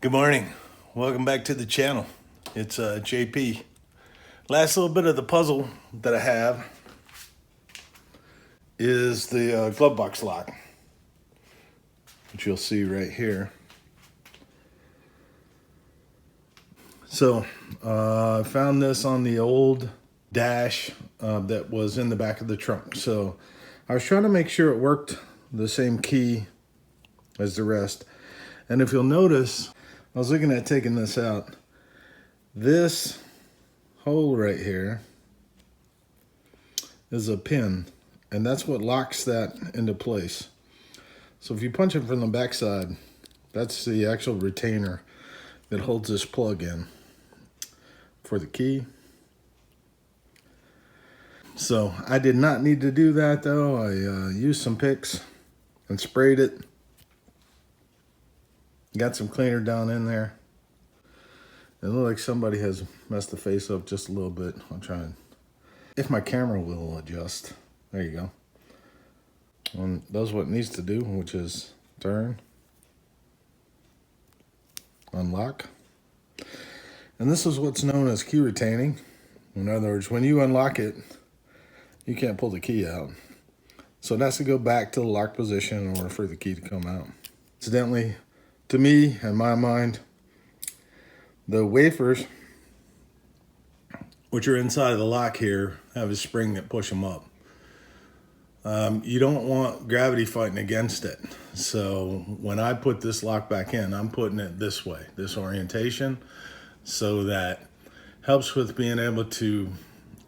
Good morning. Welcome back to the channel. It's JP. Last little bit of the puzzle that I have is the glove box lock, which you'll see right here. So I found this on the old dash that was in the back of the trunk. So I was trying to make sure it worked the same key as the rest. And if you'll notice, I was looking at taking this out. This hole right here is a pin, and that's what locks that into place. So if you punch it from the back side, that's the actual retainer that holds this plug in for the key. So I did not need to do that though. I used some picks and sprayed it. Got some cleaner down in there. It looks like somebody has messed the face up just a little bit. I'll try and, if my camera will adjust. There you go. And does what it needs to do, which is turn, unlock. And this is what's known as key retaining. In other words, when you unlock it, you can't pull the key out. So it has to go back to the lock position in order for the key to come out. Incidentally, to me, in my mind, the wafers, which are inside of the lock here, have a spring that push them up. You don't want gravity fighting against it. So when I put this lock back in, I'm putting it this way, this orientation, so that helps with being able to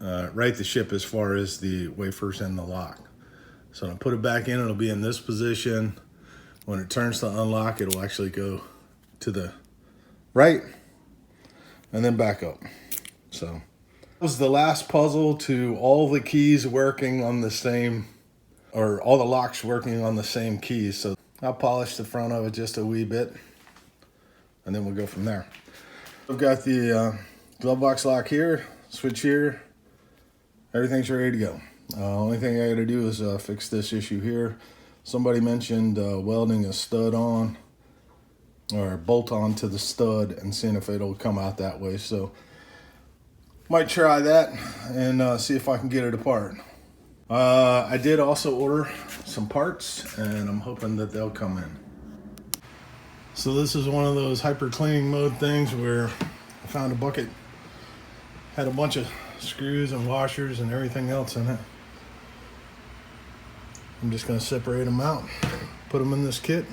right the ship as far as the wafers and the lock. So when I put it back in, it'll be in this position. When it turns to unlock, it'll actually go to the right and then back up. So that was the last puzzle to all the keys working on the same, or all the locks working on the same keys. So I'll polish the front of it just a wee bit and then we'll go from there. I've got the glove box lock here, switch here, everything's ready to go. Only thing I gotta do is fix this issue here. Somebody mentioned welding a stud on or bolt on to the stud and seeing if it'll come out that way. So might try that and see if I can get it apart. I did also order some parts and I'm hoping that they'll come in. So this is one of those hyper cleaning mode things where I found a bucket, had a bunch of screws and washers and everything else in it. I'm just going to separate them out, put them in this kit,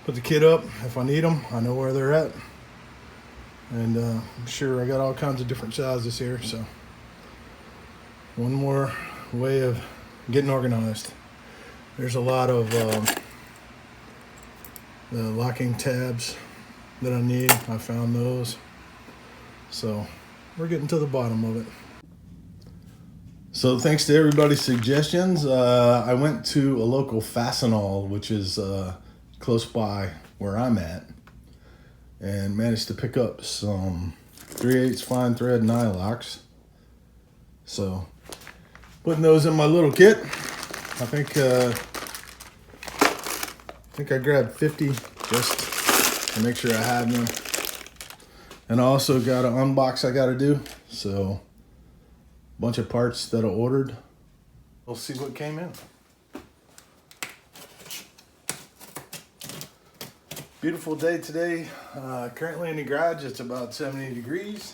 put the kit up. If I need them, I know where they're at. And I'm sure I got all kinds of different sizes here. So one more way of getting organized. There's a lot of the locking tabs that I need. I found those. So we're getting to the bottom of it. So thanks to everybody's suggestions, I went to a local Fastenal, which is close by where I'm at, and managed to pick up some 3/8 fine thread nylocks. So putting those in my little kit. I think I grabbed 50 just to make sure I have them. And I also got an unbox I got to do. So bunch of parts that I ordered. We'll see what came in. Beautiful day today. Currently in the garage, it's about 70 degrees.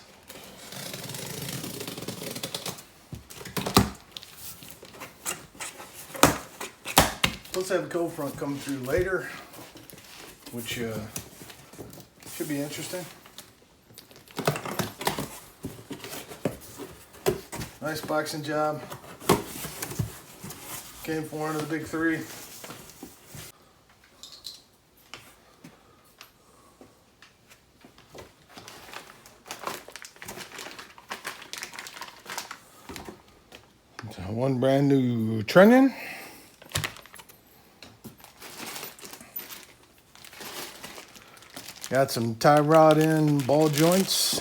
Let's have a cold front coming through later, which should be interesting. Nice boxing job. Came for one of the big three. One brand new trunnion. Got some tie rod in ball joints.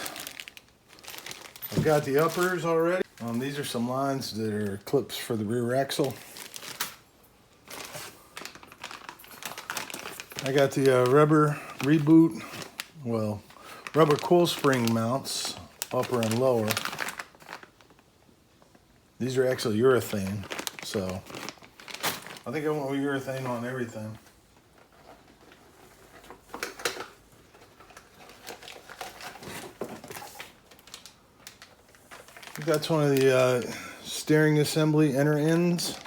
I've got the uppers already. These are some lines that are clips for the rear axle. I got the rubber reboot well, rubber coil spring mounts, upper and lower. These are actually urethane, so I think I want urethane on everything. That's one of the steering assembly inner ends.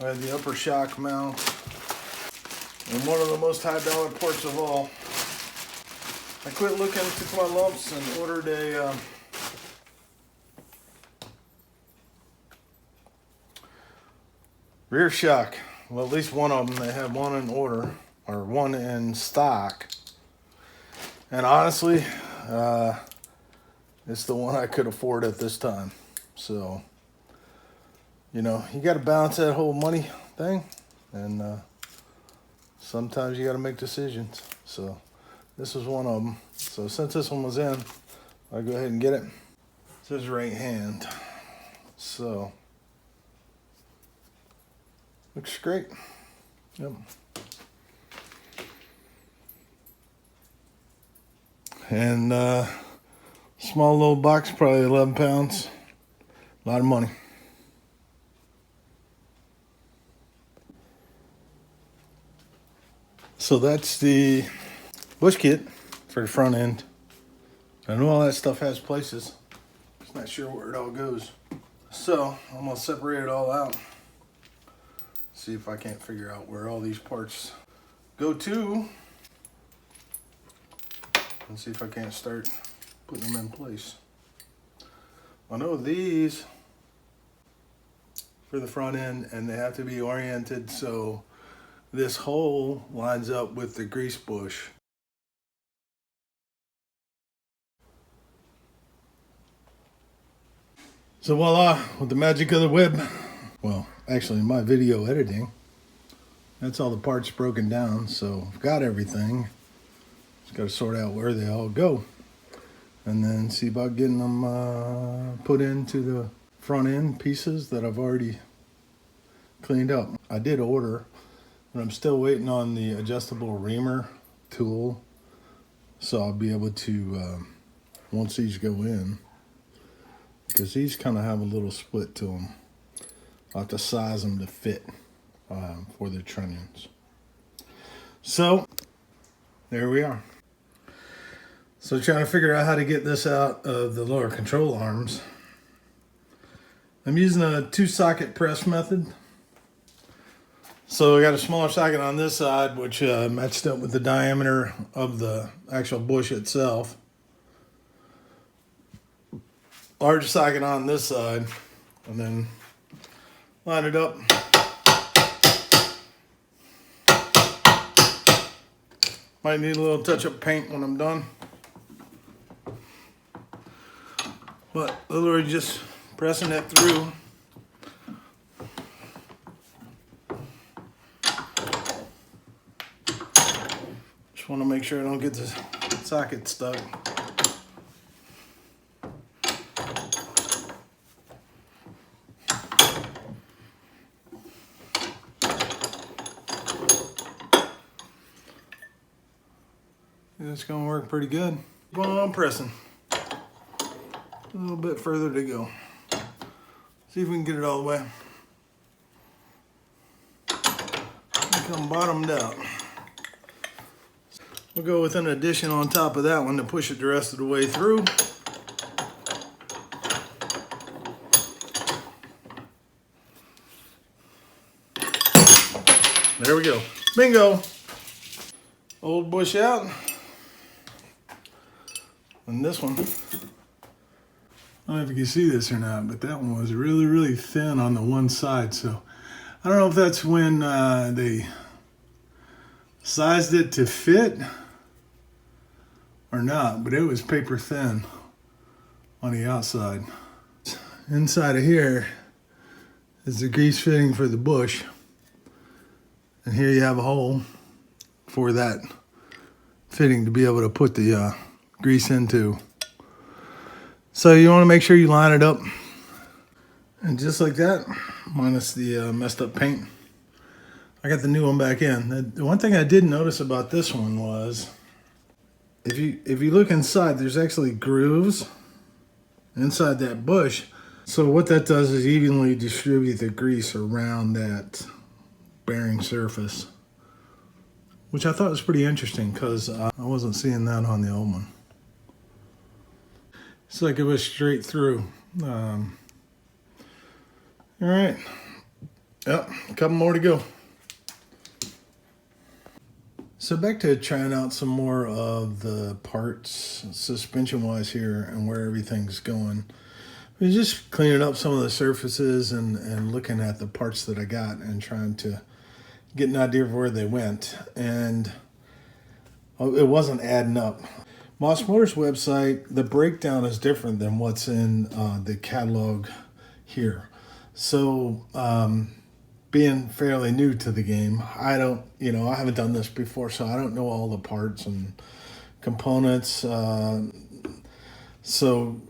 I have the upper shock mount, and one of the most high dollar parts of all. I quit looking, took my lumps, and ordered a rear shock. Well, at least one of them. They have one in order, or one in stock. And honestly, it's the one I could afford at this time. So, you know, you got to balance that whole money thing, and sometimes you got to make decisions. So this is one of them. So since this one was in, I'll go ahead and get it. It says right hand. So looks great. Yep. And small little box, probably 11 pounds. A lot of money. So that's the bush kit for the front end. I know all that stuff has places. Just not sure where it all goes. So I'm gonna separate it all out. See if I can't figure out where all these parts go to. And see if I can't start putting them in place. I know these for the front end, and they have to be oriented so this hole lines up with the grease bush. So voila, with the magic of the web, well, actually my video editing, that's all the parts broken down, so I've got everything. Just got to sort out where they all go, and then see about getting them put into the front end pieces that I've already cleaned up. I did order, but I'm still waiting on the adjustable reamer tool, so I'll be able to, once these go in, because these kind of have a little split to them. I'll have to size them to fit for the trunnions. So there we are. So trying to figure out how to get this out of the lower control arms. I'm using a 2-socket press method. So I got a smaller socket on this side, which matched up with the diameter of the actual bush itself. Large socket on this side, and then line it up. Might need a little touch-up paint when I'm done. But literally just pressing it through. Just want to make sure I don't get the socket stuck. It's gonna work pretty good. Keep on pressing. A little bit further to go. See if we can get it all the way. Come bottomed out. We'll go with an addition on top of that one to push it the rest of the way through. There we go. Bingo! Old bush out. And this one, I don't know if you can see this or not, but that one was really, really thin on the one side. So I don't know if that's when they sized it to fit or not, but it was paper thin on the outside. Inside of here is the grease fitting for the bush. And here you have a hole for that fitting to be able to put the grease into. So you want to make sure you line it up. And just like that, minus the messed up paint. I got the new one back in. The one thing I did notice about this one was, if you look inside, there's actually grooves inside that bush. So what that does is evenly distribute the grease around that bearing surface, which I thought was pretty interesting because I wasn't seeing that on the old one. It's like it was straight through. All right. Yep, a couple more to go. So back to trying out some more of the parts suspension-wise here and where everything's going. We're just cleaning up some of the surfaces and looking at the parts that I got and trying to get an idea of where they went. And it wasn't adding up. Moss Motors website, the breakdown is different than what's in the catalog here. So being fairly new to the game, I haven't done this before, so I don't know all the parts and components. So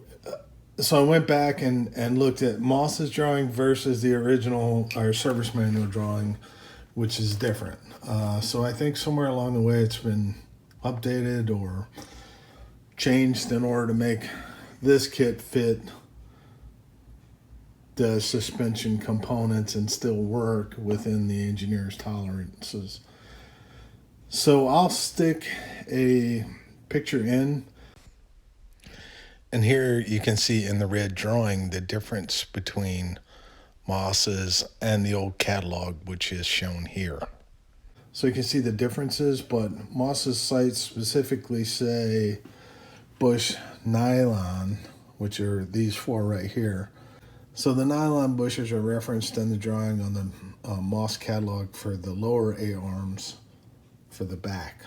I went back and looked at Moss's drawing versus the original or service manual drawing, which is different. So I think somewhere along the way it's been updated or changed in order to make this kit fit the suspension components and still work within the engineer's tolerances. So I'll stick a picture in. And here you can see in the red drawing the difference between Moss's and the old catalog, which is shown here. So you can see the differences, but Moss's sites specifically say bush nylon, which are these four right here. So the nylon bushes are referenced in the drawing on the Moss catalog for the lower A-arms for the back.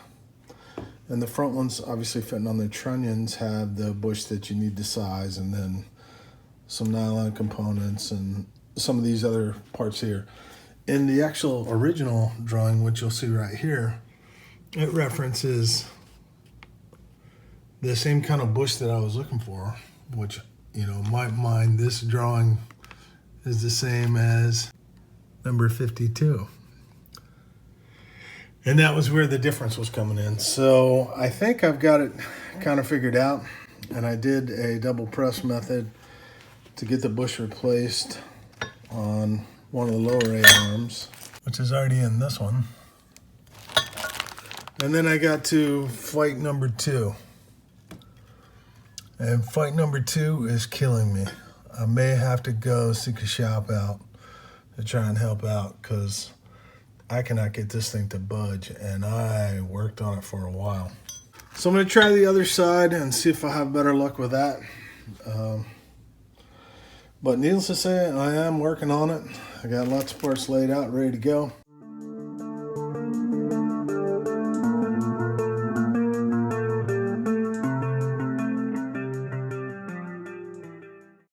And the front ones, obviously fitting on the trunnions, have the bush that you need to size, and then some nylon components and some of these other parts here. In the actual original drawing, which you'll see right here, it references the same kind of bush that I was looking for, which, in my mind, this drawing is the same as number 52. And that was where the difference was coming in. So I think I've got it kind of figured out. And I did a double press method to get the bush replaced on one of the lower A-arms, which is already in this one. And then I got to flight number 2. And flight number 2 is killing me. I may have to go seek a shop out to try and help out because I cannot get this thing to budge, and I worked on it for a while. So I'm going to try the other side and see if I have better luck with that. But needless to say, I am working on it. I got lots of parts laid out, ready to go.